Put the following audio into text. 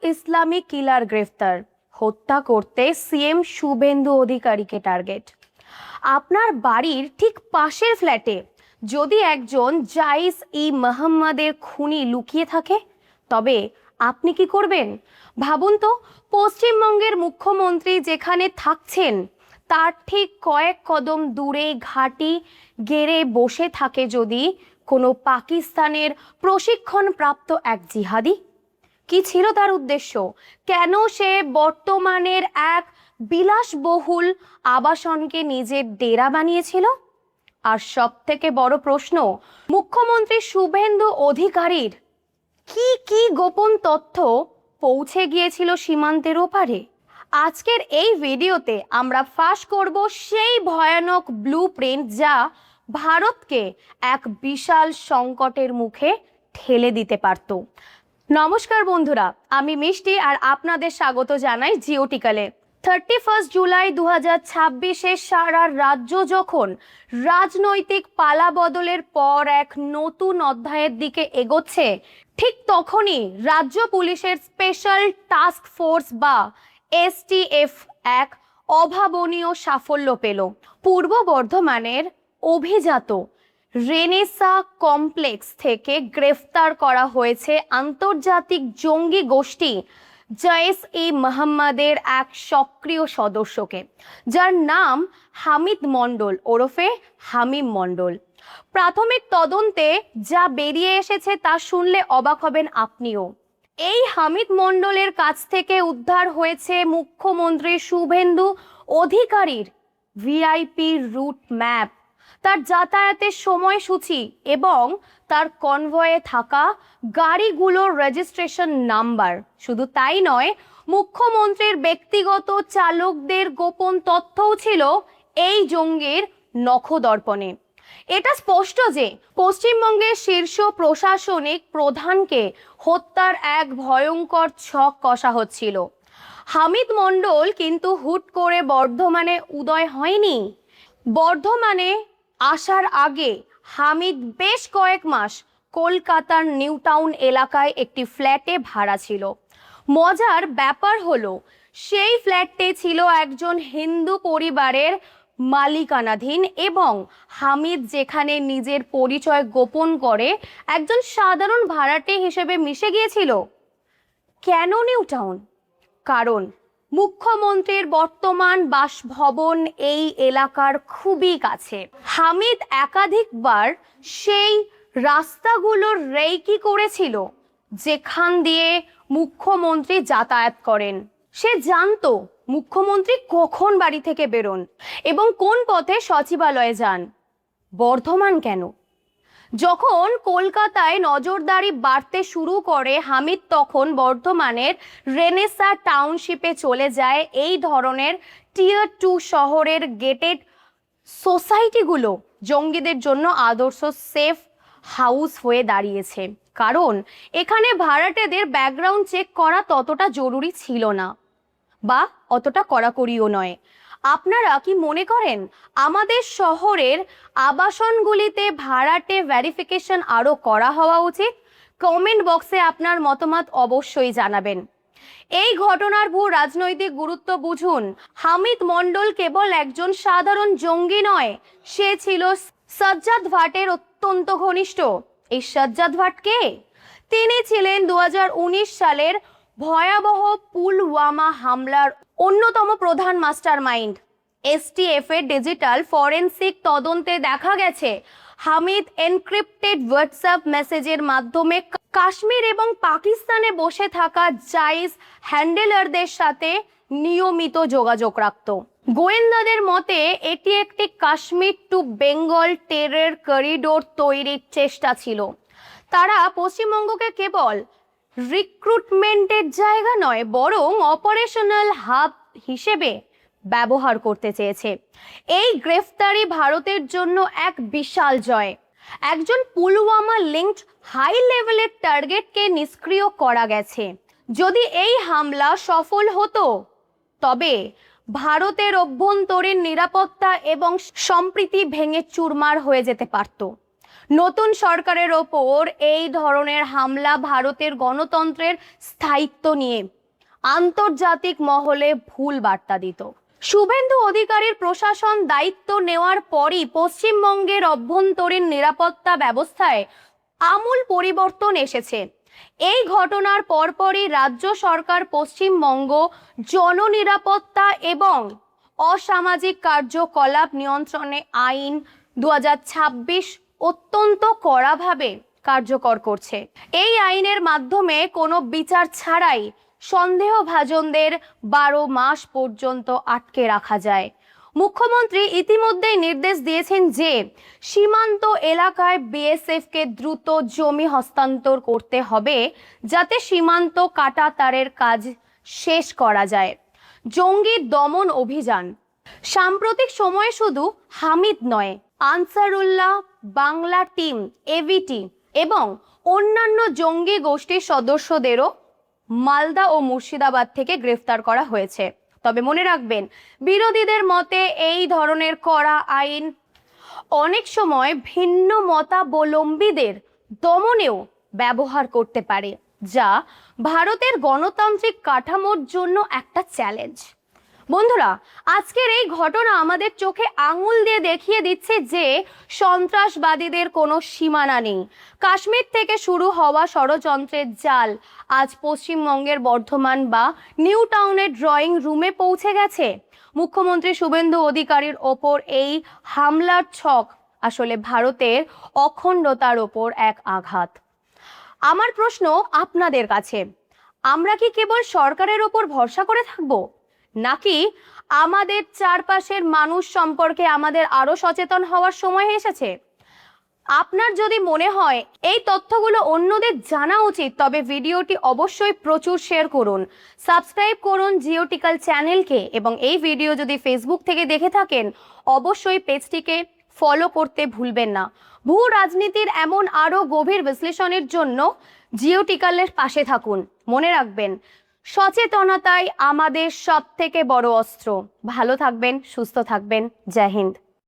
Islamic কিলার গ্রেফতার, হত্যা করতে সিএম শুভেন্দু অধিকারীকে টার্গেট। আপনার বাড়ির ঠিক পাশের ফ্ল্যাটে যদি একজন জাইস ই মোহাম্মদের খুনি লুকিয়ে থাকে, তবে আপনি কি করবেন? ভাবুন তো, পশ্চিমবঙ্গের মুখ্যমন্ত্রী যেখানে থাকছেন তার ঠিক কয়েক কদম দূরে ঘাঁটি গেড়ে বসে থাকে যদি কোনো পাকিস্তানের প্রশিক্ষণপ্রাপ্ত এক জিহাদি। কি ছিল তার উদ্দেশ্য? কেন সে বর্তমানের এক বিলাসবহুল আবাসনকে নিজের ডেরা বানিয়েছিল? আর সব থেকে বড় প্রশ্ন, মুখ্যমন্ত্রী শুভেন্দু অধিকারীর কি কি গোপন তথ্য পৌঁছে গিয়েছিল সীমান্তের ওপারে? আজকের এই ভিডিওতে আমরা ফাঁস করব সেই ভয়ানক ব্লুপ্রিন্ট যা ভারতকে এক বিশাল সংকটের মুখে ঠেলে দিতে পারত। নমস্কার বন্ধুরা, আমি মিষ্টি আর আপনাদের স্বাগত জানাই জিওটিকালে। 31 জুলাই 2026 সারা রাজ্য যখন রাজনৈতিক পালাবদলের পর এক নতুন অধ্যায়ের দিকে এগোচ্ছে, ঠিক তখনই রাজ্য পুলিশের স্পেশাল টাস্ক ফোর্স বা এসটিএফ এক অভাবনীয় সাফল্য পেল। পূর্ব বর্ধমানের অভিজাত রেনেসা কমপ্লেক্স থেকে গ্রেফতার করা হয়েছে আন্তর্জাতিক জঙ্গি গোষ্ঠী জাইস ই মোহাম্মদের এক সক্রিয় সদস্যকে, যার নাম হামিদ মণ্ডল ওরফে হামিম মণ্ডল। প্রাথমিক তদন্তে যা বেরিয়ে এসেছে তা শুনলে অবাক হবেন আপনিও। এই হামিদ মণ্ডলের কাছ থেকে উদ্ধার হয়েছে মুখ্যমন্ত্রী শুভেন্দু অধিকারীর ভিআইপি রুট ম্যাপ, তার যাতায়াতের সময়সূচি এবং তার কনভয়ে থাকা গাড়িগুলোর রেজিস্ট্রেশন নাম্বার। শুধু তাই নয়, মুখ্যমন্ত্রীর ব্যক্তিগত চালকদের গোপন তথ্যও ছিল এই জঙ্গির নখদর্পণে। এটা স্পষ্ট যে পশ্চিমবঙ্গের শীর্ষ প্রশাসনিক প্রধানকে হত্যার এক ভয়ঙ্কর ছক কষা হচ্ছিল। হামিদ মণ্ডল কিন্তু হুট করে বর্ধমানে উদয় হয়নি। বর্ধমানে আসার আগে হামিদ বেশ কয়েক মাস কলকাতার নিউ টাউন এলাকায় একটি ফ্ল্যাটে ভাড়া ছিল। মজার ব্যাপার হলো, সেই ফ্ল্যাটটি ছিল একজন হিন্দু পরিবারের মালিকানাধীন এবং হামিদ যেখানে নিজের পরিচয় গোপন করে একজন সাধারণ ভাড়াটে হিসেবে মিশে গিয়েছিল। কেন নিউ টাউন? কারণ মুখ্যমন্ত্রীর বর্তমান বাসভবন এই এলাকার খুবই কাছে। হামিদ একাধিকবার সেই রাস্তাগুলোর রেকি করেছিল যেখান দিয়ে মুখ্যমন্ত্রী যাতায়াত করেন। সে জানতো মুখ্যমন্ত্রী কখন বাড়ি থেকে বেরোন এবং কোন পথে সচিবালয়ে যান। বর্ধমান কেন? যখন কলকাতায় নজরদারি বাড়তে শুরু করে, হামিদ তখন বর্ধমানের রেনেসা টাউনশিপে চলে যায়। এই ধরনের টিয়ার 2 শহরের গেটেড সোসাইটিগুলো জঙ্গিদের জন্য আদর্শ সেফ হাউস হয়ে দাঁড়িয়েছে, কারণ এখানে ভাড়াটেদের ব্যাকগ্রাউন্ড চেক করা ততটা জরুরি ছিল না বা অতটা কড়াকড়িও নয়। আপনারা কি মনে করেন আমাদের শহরের আবাসনগুলিতে ভাড়াটে ভেরিফিকেশন আরও করা হওয়া উচিত? কমেন্ট বক্সে আপনার মতামত অবশ্যই জানাবেন। এই ঘটনার ভূ রাজনৈতিক গুরুত্ব বুঝুন। হামিদ মণ্ডল কেবল একজন সাধারণ জঙ্গি নয়, সে ছিল সজ্জাদ ভাটের অত্যন্ত ঘনিষ্ঠ। এই সজ্জাদ ভাট কে? তিনি ছিলেন 2019 সালের ভয়াবহ পুলওয়ামা হামলার অন্যতম প্রধান মাস্টার মাইন্ড। এসটিএফ এর ডিজিটাল ফরেনসিক তদন্তে দেখা গেছে হামিদ এনক্রিপ্টেড হোয়াটসঅ্যাপ মেসেজের মাধ্যমে কাশ্মীর এবং পাকিস্তানে বসে থাকা জাইস হ্যান্ডেলারদের সাথে নিয়মিত যোগাযোগ রাখত। গোয়েন্দাদের মতে এটি একটি Kashmir to Bengal terror corridor তৈরির চেষ্টা ছিল। তারা পশ্চিমবঙ্গকে কেবল রিক্রুটমেন্টের জায়গা নয়, বরং অপারেশনাল হাব হিসেবে ব্যবহার করতে চেয়েছে। এই গ্রেফতারি ভারতের জন্য এক বিশাল জয়। একজন পুলওয়ামা লিঙ্কড হাই লেভেলের টার্গেটকে নিষ্ক্রিয় করা গেছে। যদি এই হামলা সফল হতো, তবে ভারতের অভ্যন্তরীণ নিরাপত্তা এবং সম্প্রীতি ভেঙে চুরমার হয়ে যেতে পারত। নতুন সরকারের ওপর এই ধরনের হামলা ভারতের গণতন্ত্রের স্থায়িত্ব নিয়ে আন্তর্জাতিক মহলে ভুল বার্তা দিত। শুভেন্দু অধিকারীর প্রশাসন দায়িত্ব নেওয়ার পরই পশ্চিমবঙ্গের অভ্যন্তরীণ নিরাপত্তা ব্যবস্থায় আমূল পরিবর্তন এসেছে। এই ঘটনার পরপরই রাজ্য সরকার পশ্চিমবঙ্গ জননিরাপত্তা এবং অসামাজিক কার্যকলাপ নিয়ন্ত্রণে আইন 2026 অত্যন্ত কড়াভাবে কার্যকর করছে। এই আইনের মাধ্যমে কোনো বিচার ছাড়াই সন্দেহভাজনদের 12 মাস পর্যন্ত আটকে রাখা যায়। মুখ্যমন্ত্রী ইতিমধ্যেই নির্দেশ দিয়েছেন যে সীমান্ত এলাকায় বিএসএফকে দ্রুত জমি হস্তান্তর করতে হবে, যাতে সীমান্ত কাটাতারের কাজ শেষ করা যায়। জঙ্গি দমন অভিযান সাম্প্রতিক সময়ে শুধু হামিদ নয়, আনসারুল্লাহ, বাংলা টিম, এভিটি এবং অন্যান্য জঙ্গি গোষ্ঠীর সদস্যদেরও মালদা ও মুর্শিদাবাদ থেকে গ্রেফতার করা হয়েছে। তবে মনে রাখবেন, বিরোধীদের মতে এই ধরনের কড়া আইন অনেক সময় ভিন্ন মতাবলম্বীদের দমনেও ব্যবহার করতে পারে, যা ভারতের গণতান্ত্রিক কাঠামোর জন্য একটা চ্যালেঞ্জ। বন্ধুরা, আজকের এই ঘটনা আমাদের চোখে আঙুল দিয়ে দেখিয়ে দিচ্ছে যে সন্ত্রাসবাদীদের কোনো সীমানা নেই। কাশ্মীর থেকে শুরু হওয়া ষড়যন্ত্রের জাল আজ পশ্চিমবঙ্গের বর্ধমান বা নিউ টাউনের ড্রয়িং রুমে পৌঁছে গেছে। মুখ্যমন্ত্রী শুভেন্দু অধিকারীর ওপর এই হামলার ছক আসলে ভারতের অখণ্ডতার ওপর এক আঘাত। আমার প্রশ্ন আপনাদের কাছে, আমরা কি কেবল সরকারের ওপর ভরসা করে থাকবো, নাকি আমাদের চারপাশের মানুষ সম্পর্কে আমাদের আরো সচেতন হওয়ার সময় এসেছে? আপনার যদি মনে হয় এই তথ্যগুলো অন্যদের জানা উচিত, তবে ভিডিওটি অবশ্যই প্রচুর শেয়ার করুন, সাবস্ক্রাইব করুন জিওটিক্যাল চ্যানেলকে, এবং এই ভিডিও যদি ফেসবুক থেকে দেখে থাকেন অবশ্যই পেজটিকে ফলো করতে ভুলবেন না। ভূ রাজনীতির এমন আরো গভীর বিশ্লেষণের জন্য জিওটিক্যালের পাশে থাকুন। মনে রাখবেন, সচেতনতাই আমাদের সবথেকে বড় অস্ত্র। ভালো থাকবেন, সুস্থ থাকবেন। জয় হিন্দ।